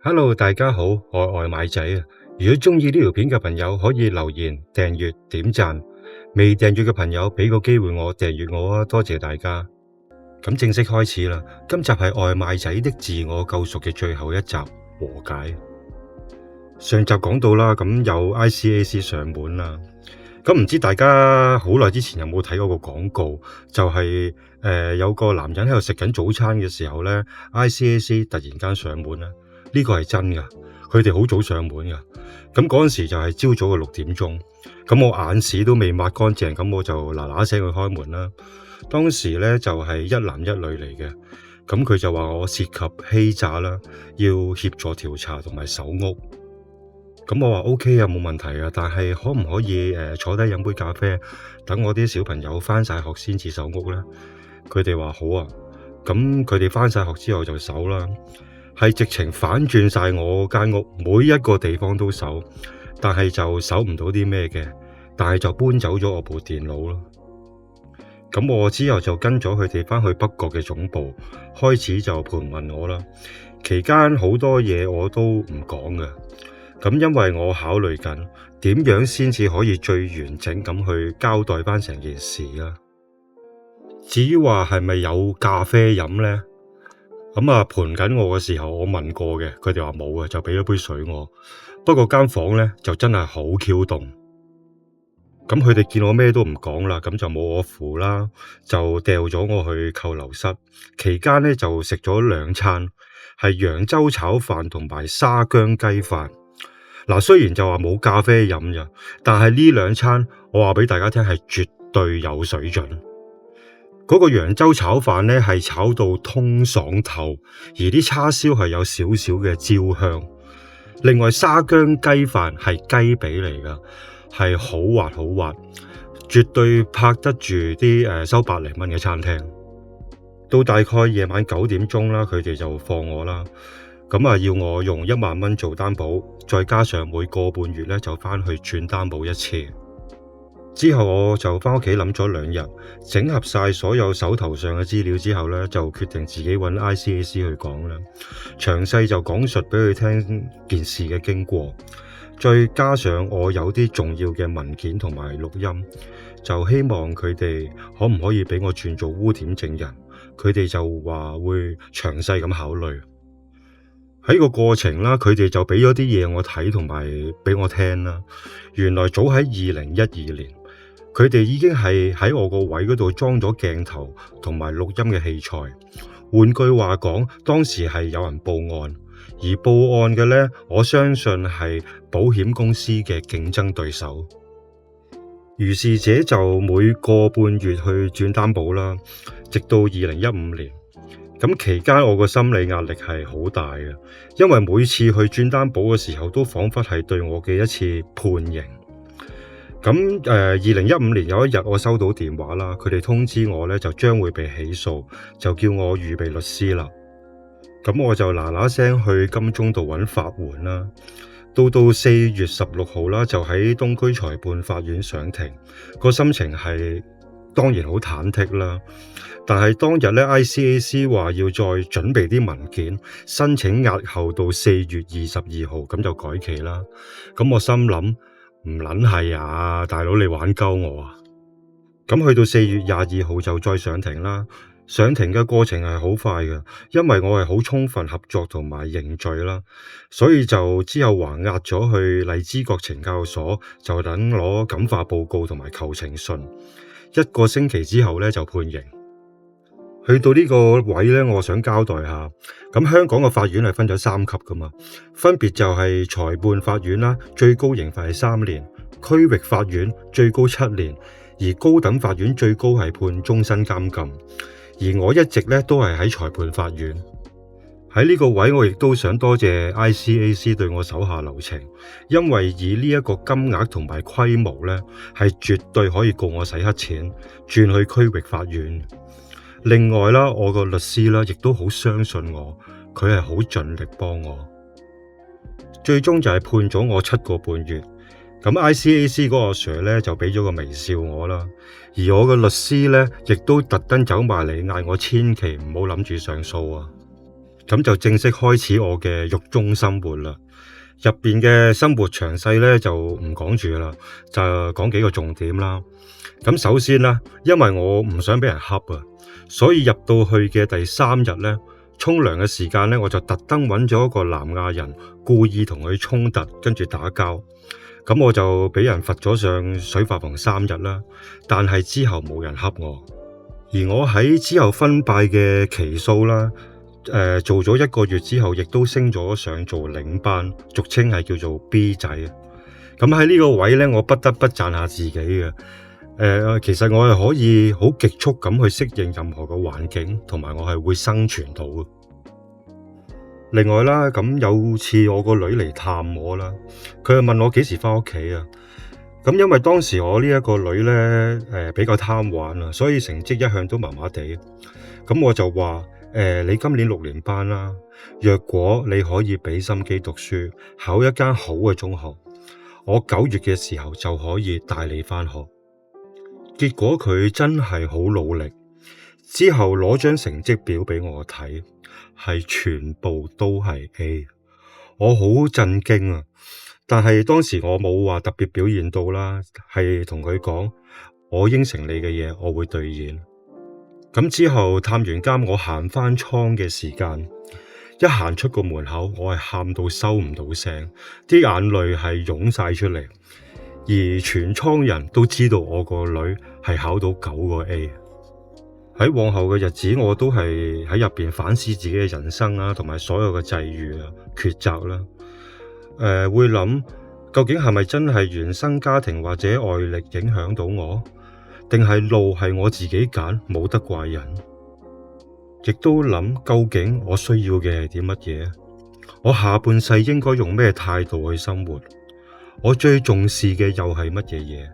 Hello，大家好，我係外賣仔啊！如果中意呢條片嘅朋友，可以留言、訂閱、點讚。未訂閱嘅朋友，俾個機會我訂閱我啊！多謝大家。咁正式開始啦，今集係外賣仔的自我救贖嘅最後一集和解。上集講到啦，咁有 ICAC 上門啦。咁唔知大家好耐之前有冇睇過個廣告？就係有個男人喺度食緊早餐嘅時候咧，ICAC 突然間上門啦。呢個係真㗎，佢哋好早上門㗎。咁嗰陣時就係朝早嘅6點鐘。咁我眼屎都未抹乾淨，咁我就嗱嗱聲去開門啦。當時咧就係一男一女嚟嘅。咁佢就話我涉及欺詐啦，要協助調查同埋搜屋。咁我話 OK 啊，冇問題啊，但係可唔可以坐低飲杯咖啡，等我啲小朋友返晒學先至搜屋咧？佢哋話好啊。咁佢哋返晒學之後就搜啦，係直情反轉晒我間屋，每一個地方都搜，但係就搜唔到啲咩嘅，但係就搬走咗我部電腦咯。咁我之後就跟咗佢哋返去北角嘅總部，開始就盤問我啦。期間好多嘢我都唔講嘅。咁因為我考慮緊點樣先至可以最完整咁去交代翻成件事啦。至於話係咪有咖啡飲呢？咁盤緊我嘅時候我問過嘅，佢哋話冇嘅，就俾咗杯水我。不過間房呢就真係好 Q 凍。咁佢哋見我咩都唔講啦，咁就冇我符啦，就掉咗我去扣留室。期間呢就食咗2餐，係揚州炒飯同埋沙姜雞飯。嗱，雖然就話冇咖啡飲咋，但係呢2餐我話俾大家聽係絕對有水準。嗰個揚州炒飯呢係炒到通爽透，而啲叉燒係有少少嘅焦香。另外沙姜雞飯係雞髀嚟㗎，係好滑好滑，絕對拍得住啲收100零蚊嘅餐廳。到大概夜晚9點鐘啦，佢哋就放我啦。咁要我用1萬蚊做擔保，再加上每個半月咧就翻去轉擔保1次。之後我就翻屋企諗咗2日，整合晒所有手頭上嘅資料之後咧，就決定自己揾 ICAC 去講啦。詳細就講述俾佢聽件事嘅經過，再加上我有啲重要嘅文件同埋錄音，就希望佢哋可唔可以俾我轉做污點證人。佢哋就話會詳細咁考慮。喺個過程啦，佢哋就俾咗啲嘢我睇同埋俾我聽啦。原來早喺2012年，佢哋已經係喺我個位嗰度裝咗鏡頭同埋錄音嘅器材。換句話講，當時係有人報案，而報案嘅呢，我相信係保險公司嘅競爭對手。如是者就每個半月去轉擔保啦，直到2015年。咁期間我個心理壓力係好大嘅，因為每次去轉擔保嘅時候都彷彿係對我嘅一次判刑。咁2015年有一日我收到電話啦，佢哋通知我咧就將會被起訴，就叫我預備律師啦。咁我就嗱嗱聲去金鐘度揾法援啦。到4月16號啦，就喺東區裁判法院上庭，個心情係當然好忐忑啦。但係當日咧 ICAC 話要再準備啲文件，申請押後到4月22號，咁就改期啦。咁我心諗唔撚係啊，大佬你玩鳩我啊！咁去到4月22號就再上庭啦。上庭嘅過程係好快嘅，因為我係好充分合作同埋認罪啦，所以就之後還押咗去荔枝角懲教所，就等攞感化報告同埋求情信。1個星期之後咧就判刑。去到呢個位咧，我想交代下，咁香港嘅法院係分咗3級噶嘛，分別就係裁判法院啦，最高刑罰係3年；區域法院最高7年，而高等法院最高係判終身監禁。而我一直咧都係喺裁判法院。喺呢個位，我亦都想多謝 ICAC 對我手下留情，因為以呢一個金額同埋規模咧，係絕對可以告我洗黑錢，轉去區域法院。另外啦，我個律師啦，亦都好相信我，佢係好盡力幫我。最終就係判咗我7個半月。咁 ICAC 嗰個 Sir 咧就俾咗個微笑我啦，而我個律師咧亦都特登走埋嚟嗌我千祈唔好諗住上訴啊。咁就正式開始我嘅獄中生活啦。入邊嘅生活詳細咧就唔講住啦，就講幾個重點啦。咁首先啦，因為我唔想俾人恰啊，所以入到去嘅第3日咧，沖涼嘅時間咧，我就特登揾咗一個南亞人，故意同佢衝突，跟住打交。咁我就俾人罰咗上水化房3日啦。但係之後冇人恰我，而我喺之後分派嘅期數啦，做咗1個月之後，亦都升咗上做領班，俗稱係叫做 B 仔。咁喺呢個位咧，我不得不讚下自己嘅。其實我係可以好極速咁去適應任何嘅環境，同埋我係會生存到嘅。另外啦，咁有次我個女嚟探我啦，佢就問我幾時返屋企啊。咁因為當時我呢一個女咧，比較貪玩啊，所以成績一向都麻麻地。咁我就話，你今年6年班啦，若果你可以俾心機讀書，考一間好嘅中學，我9月嘅時候就可以帶你返學。結果佢真係好努力，之後攞張成績表俾我睇，係全部都係 A， 我好震驚啊！但係當時我冇話特別表現到啦，係同佢講，我應承你嘅嘢我會兌現。咁之後探完監，我行返倉嘅時間，一行出個門口，我係喊到收唔到聲，啲眼淚係湧晒出嚟。而全倉人都知道我個女係考到9個 A。喺往後嘅日子，我都係喺入邊反思自己嘅人生啦，同埋所有嘅際遇啊、抉擇啦。會諗究竟係咪真係原生家庭或者外力影響到我，定係路係我自己揀，冇得怪人。亦都諗究竟我需要嘅係啲乜嘢，我下半世應該用咩態度去生活。我最重視嘅又係乜嘢嘢？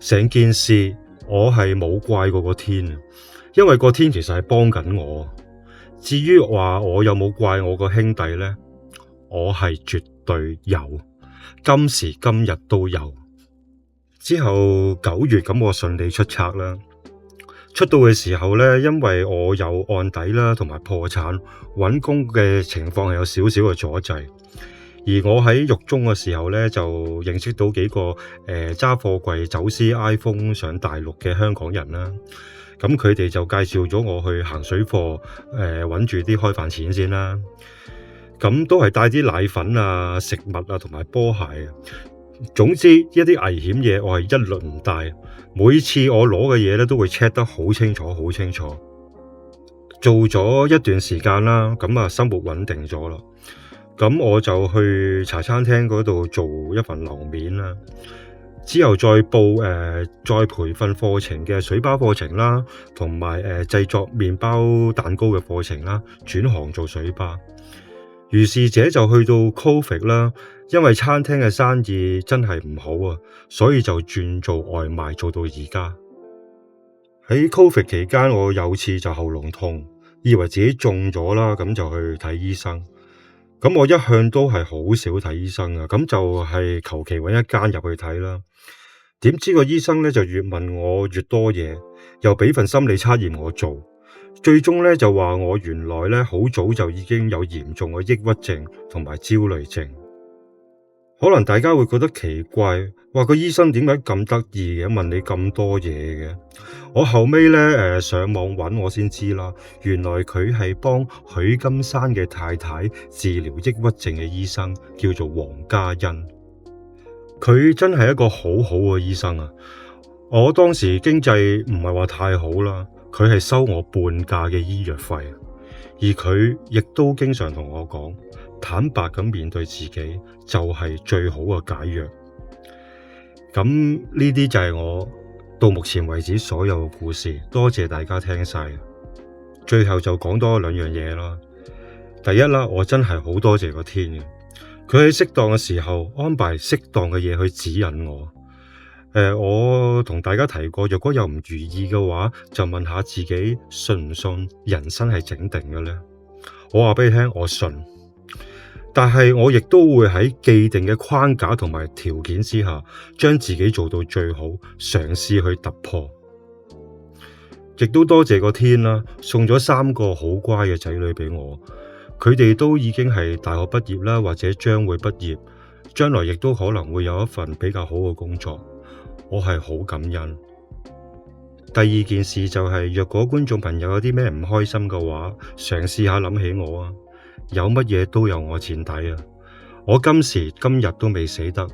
成件事我係冇怪過個天，因為個天其實係幫緊我。至於話我有冇怪我個兄弟呢？我係絕對有，今時今日都有。之後9月咁，我順利出冊啦。出道嘅時候呢，因為我有案底啦，同埋破產，揾工嘅情況係有少少嘅阻滯。而我喺獄中嘅時候呢，就認識到幾個揸貨櫃走私 iPhone 上大陸嘅香港人啦。咁佢哋就介紹咗我去行水貨，揾住啲開飯錢先啦。咁都係帶啲奶粉啊、食物啊同埋波鞋啊。總之一啲危險嘢我係一律唔帶。每次我攞嘅嘢咧都會 check 得好清楚，好清楚。做咗一段時間啦，咁啊生活穩定咗啦。咁我就去茶餐廳嗰度做一份樓面啦，之後再報再培訓課程嘅水吧課程啦，同埋製作麵包蛋糕嘅課程啦，轉行做水吧。如是者就去到 Covid 啦，因為餐廳嘅生意真係唔好啊，所以就轉做外賣，做到而家。喺 Covid 期間，我有次就喉嚨痛，以為自己中咗啦，咁就去睇醫生。咁我一向都係好少睇醫生啊，咁就係求其揾一間入去睇啦。點知個醫生咧就越問我越多嘢，又俾份心理測驗我做，最終咧就話我原來咧好早就已經有嚴重嘅抑鬱症同埋焦慮症。可能大家會覺得奇怪，話個醫生點解咁得意嘅，問你咁多嘢嘅？我後尾咧上網揾我先知啦，原來佢係幫許金山嘅太太治療抑鬱症嘅醫生，叫做黃嘉欣。佢真係一個好好嘅醫生啊！我當時經濟唔係話太好啦，佢係收我半價嘅醫藥費，而佢亦都經常同我講，坦白咁面對自己就係最好嘅解藥。咁呢啲就係我到目前為止所有嘅故事，多謝大家聽晒。最後就講多2樣嘢啦。第一啦，我真係好多謝個天嘅，佢喺適當嘅時候安排適當嘅嘢去指引我。我同大家提過，若果有唔如意嘅話，就問下自己信唔信人生係整定嘅呢？我話俾你聽，我信。但係我亦都會喺既定嘅框架同埋條件之下，將自己做到最好，嘗試去突破。亦都多謝個天啦，送咗3個好乖嘅仔女俾我。佢哋都已經係大學畢業啦，或者將會畢業，將來亦都可能會有一份比較好嘅工作，我係好感恩。第二件事就係，若果觀眾朋友有啲咩唔開心嘅話，嘗試下諗起我啊，有乜嘢都有我墊底啊！我今時今日都未死得，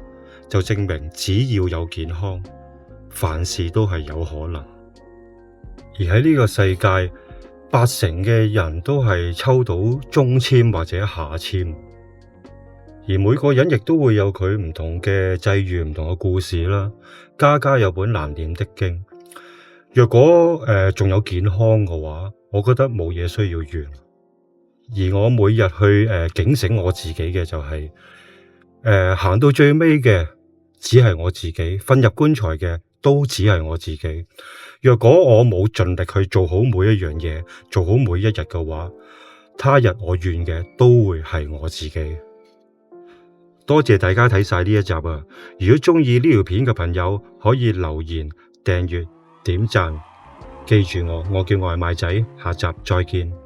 就證明只要有健康，凡事都係有可能。而喺呢個世界，80%嘅人都係抽到中籤或者下籤，而每個人亦都會有佢唔同嘅際遇、唔同嘅故事啦。家家有本難念的經。若果仲有健康嘅話，我覺得冇嘢需要怨。而我每日去警醒我自己嘅就係行到最尾嘅只係我自己，瞓入棺材嘅都只係我自己。若果我冇盡力去做好每一樣嘢，做好每一日嘅話，他日我怨嘅都會係我自己。多謝大家睇晒呢一集啊！如果鍾意呢條片嘅朋友，可以留言、訂閱、點讚，記住我叫外賣仔，下集再見。